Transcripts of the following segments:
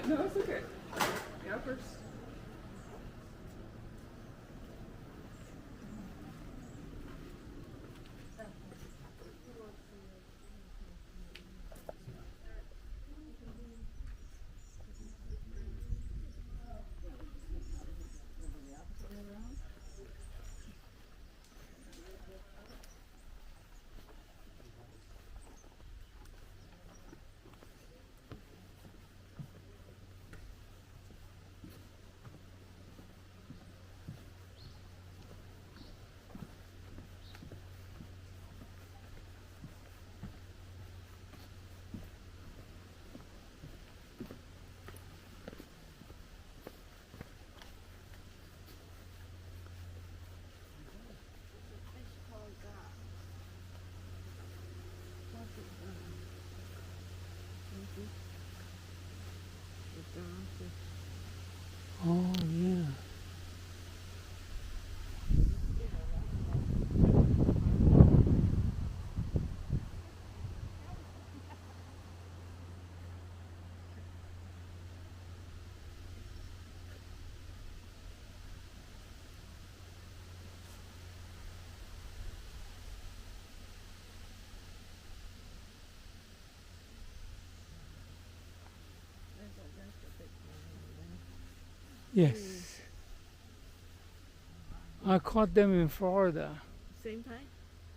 No, it's okay. Yeah, first. Oh, yeah. Yes. I caught them in Florida. Same time?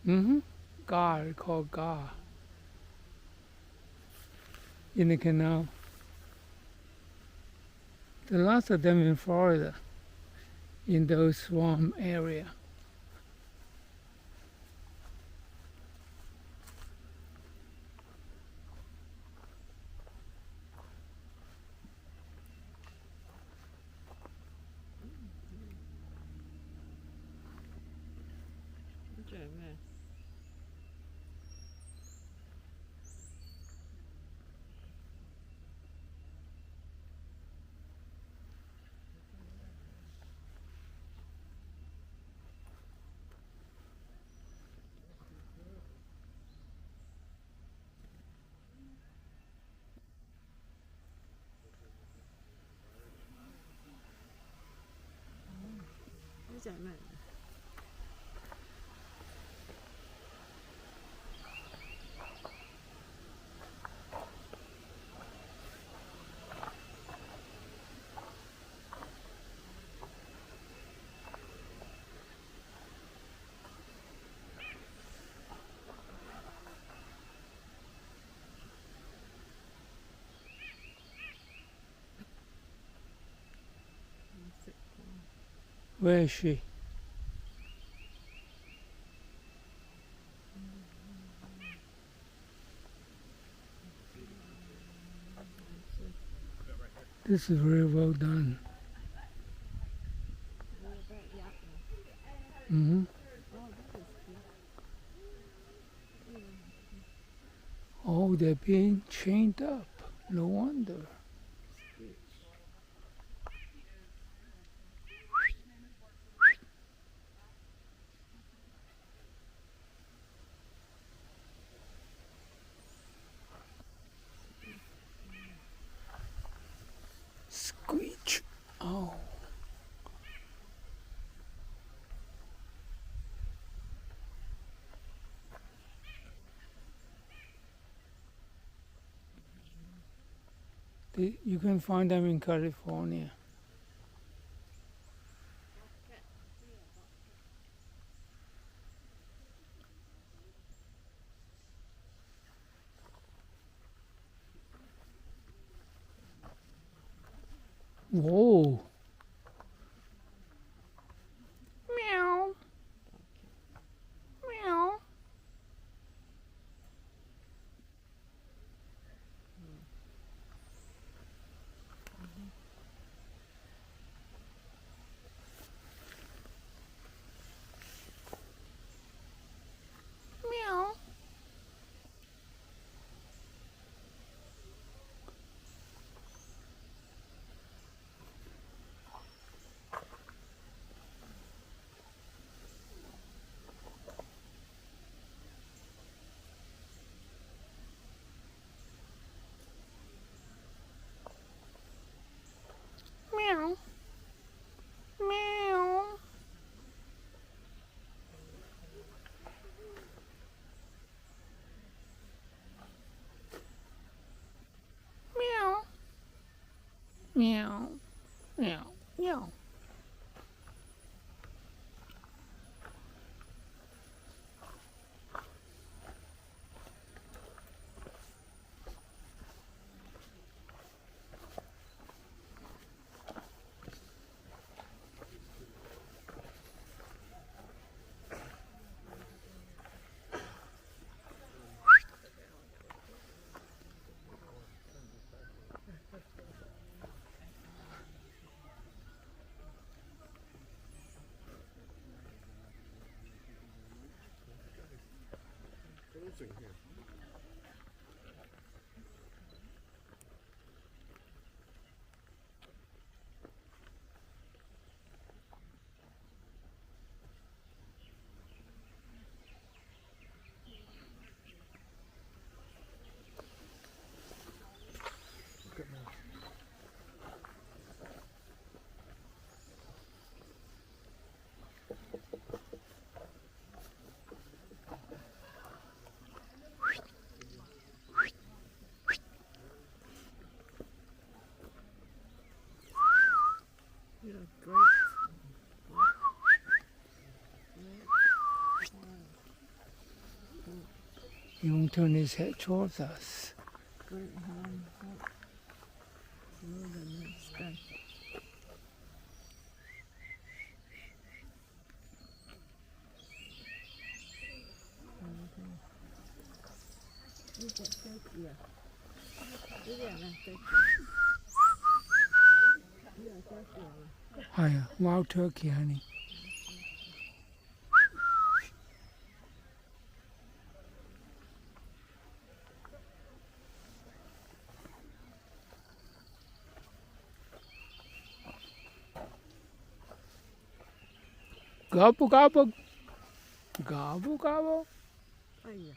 Mm-hmm. Gar, called gar. In the canal. There are lots of them in Florida, in those swamp area. Where is she? This is very well done. Mm-hmm. Oh, they're being chained up. No wonder. Screech. Oh. You can find them in California. Whoa. Meow. Meow. Meow. Meow. Meow. Meow. Yeah, great. He won't turn his head towards us. Great home. More than that stuff. Yeah. Yeah, thank you. Yeah, thank you. Hi, wild turkey, honey. Gobble, gobble. Gobble, gobble. Oh, yeah.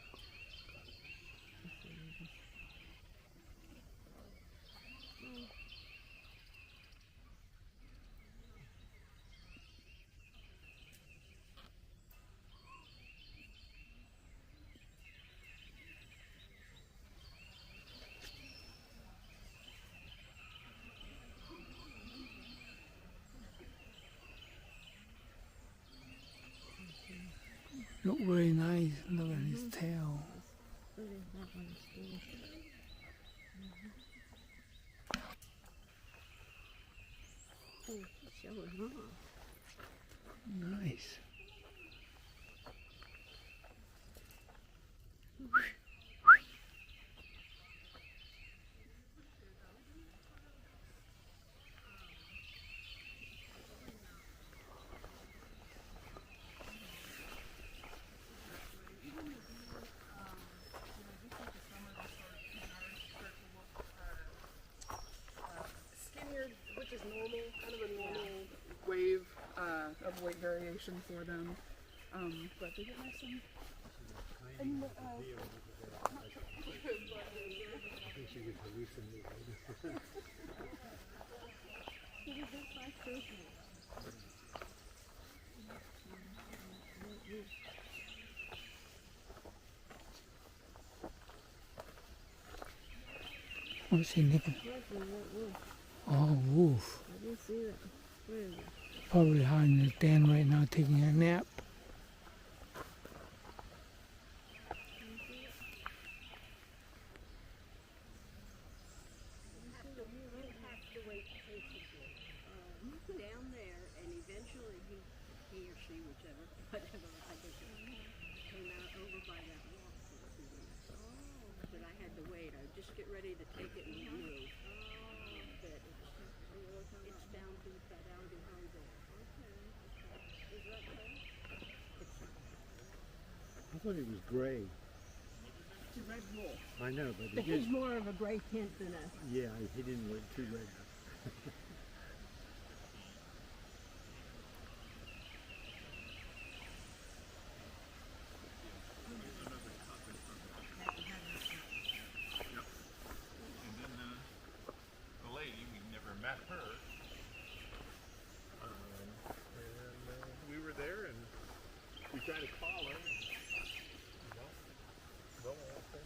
Look very nice. Look at his tail. Look at that one. Oh, show it off. Nice. Skinnier, which is normal, kind of a normal wave of weight variation for them. But they get nice and What's he nicking? Oh, wolf. I didn't see that. Where is it? Probably hiding in his den right now taking a nap. Down there, and eventually he or she, whichever, whatever, I guess it came out over by that walk for a few minutes. But I had to wait. I would just get ready to take it and move. But it's down behind there. Is that right? I thought he was gray. It's a red wolf. I know, but But he he's did. more of a gray tint than a. Yeah, he didn't look too red. The lady, we never met her. We were there and we tried to call her. No answer.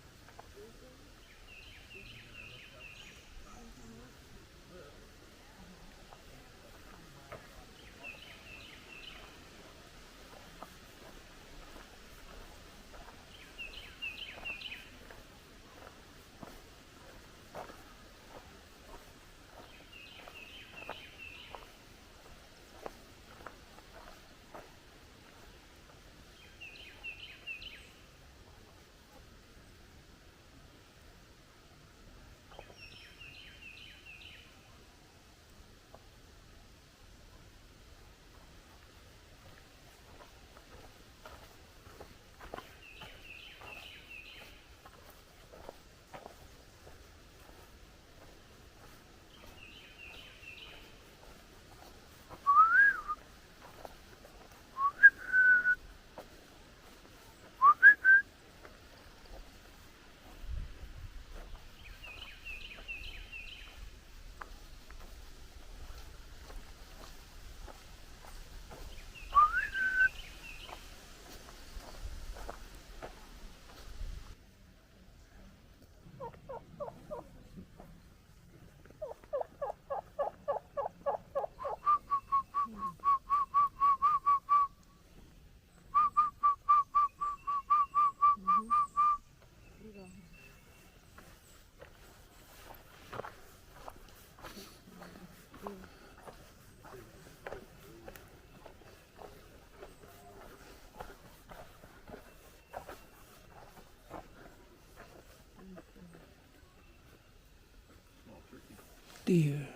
deer.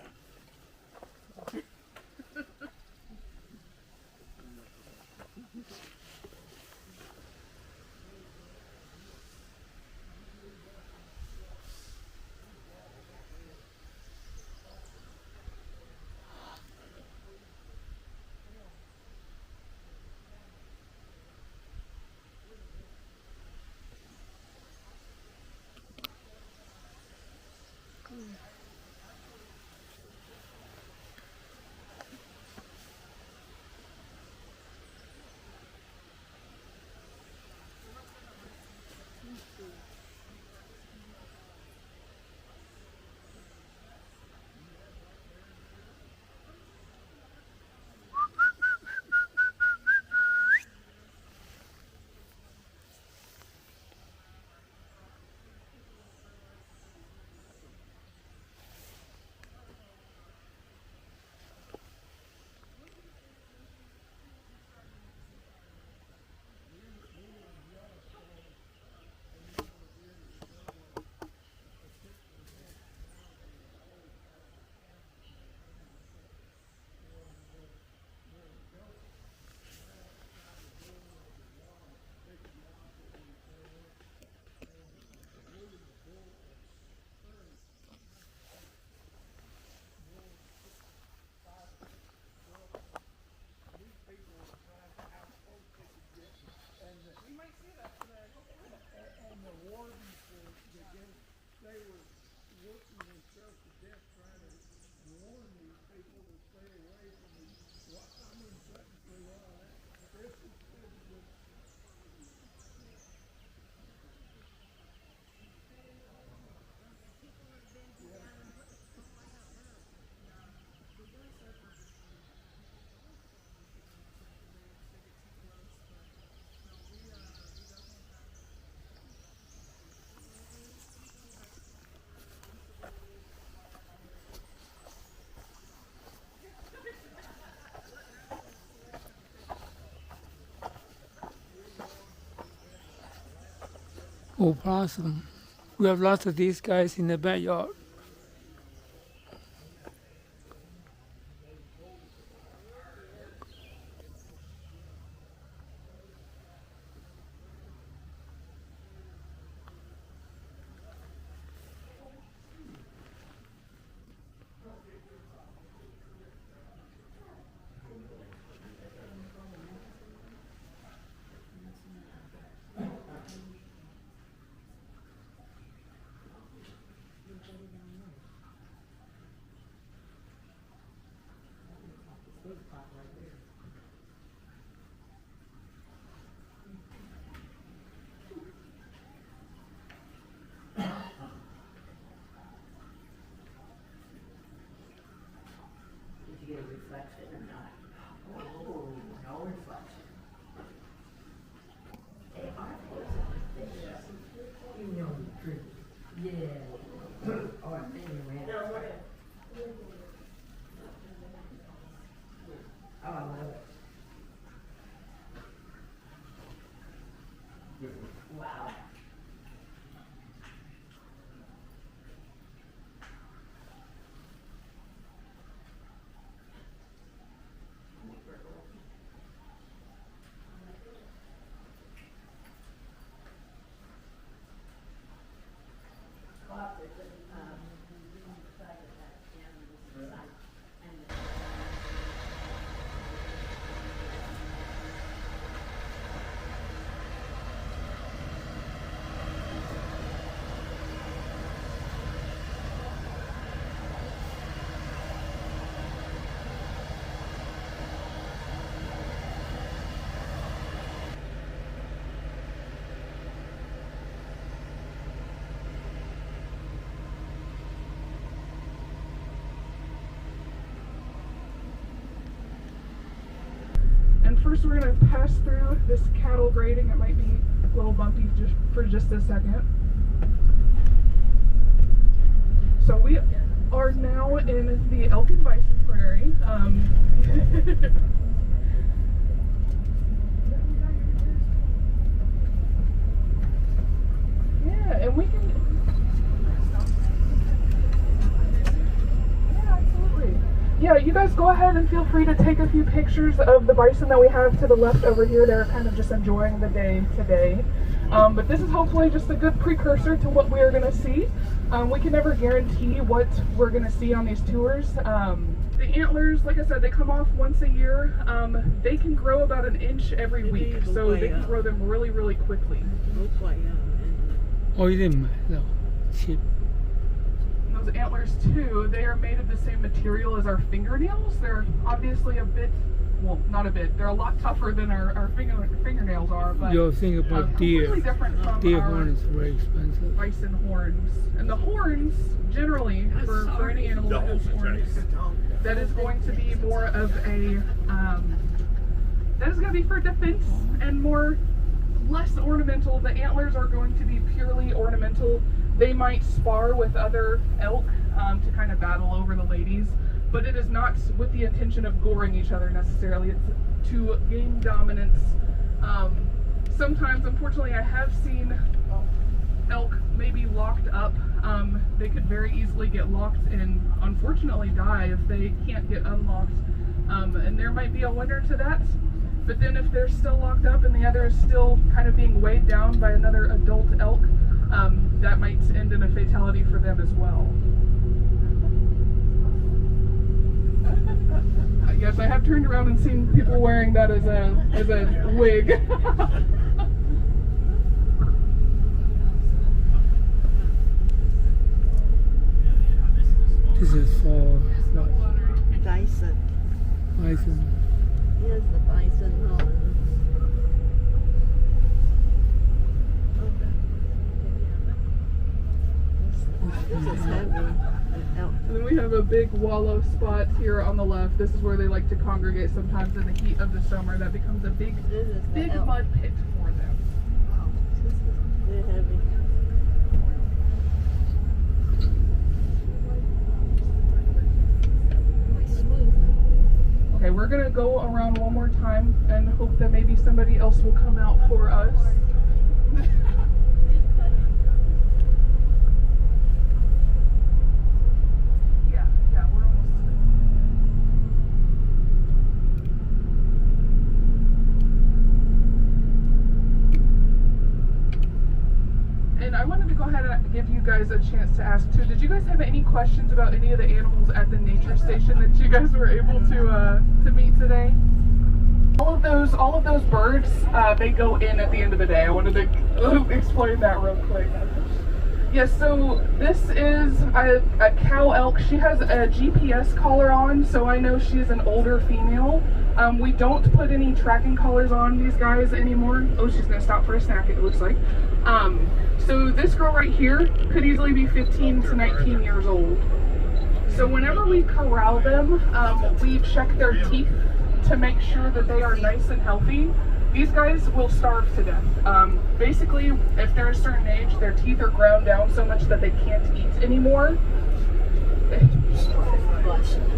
Opossum. We have lots of these guys in the backyard. Did you get a reflection or not? Oh, no reflection. They are you know the truth. Yeah. Oh, I'm thinking man. Oh, I love it. Wow. And first we're going to pass through this cattle grading. It might be a little bumpy for just a second. So we are now in the elk and bison prairie. Yeah, and we can... yeah, you guys go ahead and feel free to take a few pictures of the bison that we have to the left over here. They're kind of just enjoying the day today. But this is hopefully just a good precursor to what we are going to see. We can never guarantee what we're going to see on these tours. The antlers, like I said, they come off once a year. They can grow about an inch every week, so they can grow them really, really quickly. 어디든 말이야. 칩. And those antlers too, they are made of the same material as our fingernails. They're obviously a bit, well, not a bit, they're a lot tougher than our fingernails are, but You're thinking about deer. completely different from Deer our horn is very expensive. bison horns. And the horns, generally, for any animal that has horns, that is going to be more of a, that is going to be for defense and less ornamental. The antlers are going to be purely ornamental. They might spar with other elk to kind of battle over the ladies, but it is not with the intention of goring each other necessarily. It's to gain dominance. Sometimes, unfortunately, I have seen elk maybe locked up. They could very easily get locked and unfortunately die if they can't get unlocked. And there might be a winner to that. But then if they're still locked up and the other is still kind of being weighed down by another adult elk, that might end in a fatality for them as well. Yes, I have turned around and seen people wearing that as a wig. This is for what? Bison. Bison. Here's the bison horns. This is heavy. And then we have a big wallow spot here on the left. This is where they like to congregate sometimes in the heat of the summer. That becomes a big mud pit for them. They're heavy. Okay, we're gonna go around one more time and hope that maybe somebody else will come out for us. Yeah, we're almost. And I wanted to go ahead and give you guys a chance to ask too. Did you guys have any questions about any of the animals at the nature station that you guys were able to meet today? All of those birds, they go in at the end of the day. I wanted to explain that real quick. Yes, so this is a cow elk. She has a GPS collar on, so I know she's an older female. We don't put any tracking collars on these guys anymore. Oh, she's gonna stop for a snack, it looks like. So this girl right here could easily be 15 to 19 years old. So whenever we corral them, we check their teeth to make sure that they are nice and healthy. These guys will starve to death. Basically, if they're a certain age, their teeth are ground down so much that they can't eat anymore.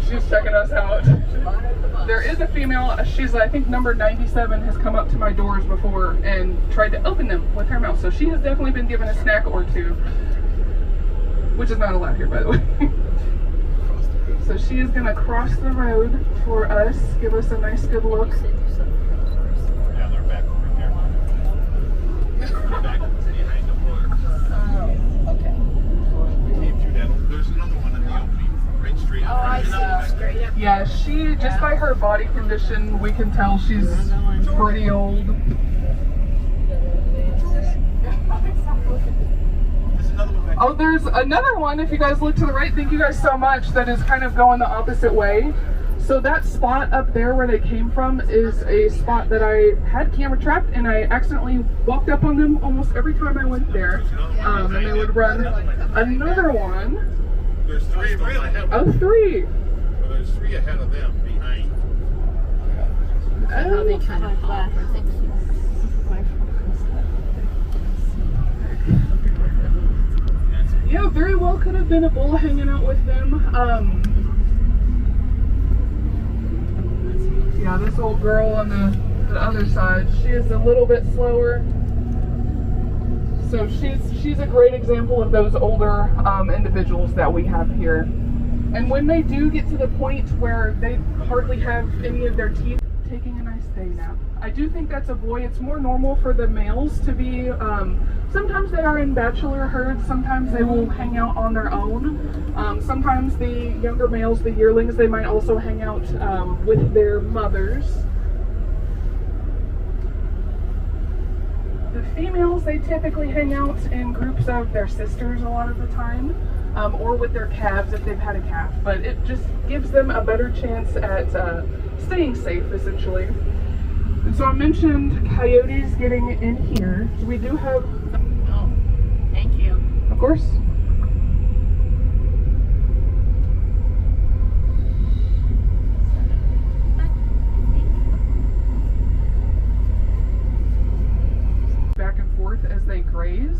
She's checking us out. There is a female, she's I think number 97, has come up to my doors before and tried to open them with her mouth. So she has definitely been given a snack or two, which is not allowed here, by the way. So she is gonna cross the road for us, give us a nice good look. Yeah, they're back over here. Back behind the woods. Oh, okay. Came through that. There's another one in the opening, right straight up. Oh, I see. Straight up. Yeah, she, just by her body condition, we can tell she's pretty old. Oh, there's another one, if you guys look to the right, thank you guys so much, that is kind of going the opposite way. So that spot up there where they came from is a spot that I had camera trapped, and I accidentally walked up on them almost every time I went there. And they would run another one. There's three of them ahead. Oh, three. Well, there's three ahead of them behind. How they kind of pop. Yeah, very well could have been a bull hanging out with them. Yeah, this old girl on the other side, she is a little bit slower. So she's a great example of those older individuals that we have here. And when they do get to the point where they hardly have any of their teeth, taking a nice day nap. I do think that's a boy. It's more normal for the males to be, sometimes they are in bachelor herds, sometimes they will hang out on their own. Sometimes the younger males, the yearlings, they might also hang out with their mothers. The females, they typically hang out in groups of their sisters a lot of the time, or with their calves if they've had a calf, but it just gives them a better chance at staying safe, essentially. And so I mentioned coyotes getting in here. So we do have, Oh, thank you. of course, back and forth as they graze.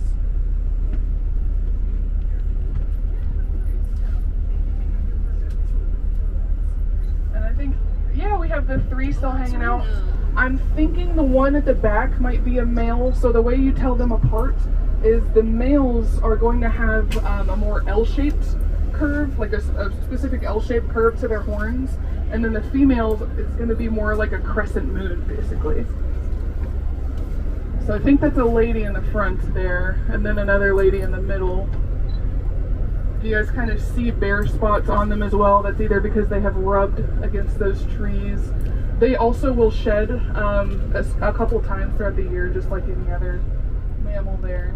And I think, yeah, we have the 3 still hanging out. I'm thinking the one at the back might be a male, so the way you tell them apart is the males are going to have a more L-shaped curve, like a specific L-shaped curve to their horns, and then the females, it's going to be more like a crescent moon, basically. So I think that's a lady in the front there, and then another lady in the middle. You guys kind of see bare spots on them as well. That's either because they have rubbed against those trees. They also will shed a couple times throughout the year, just like any other mammal there.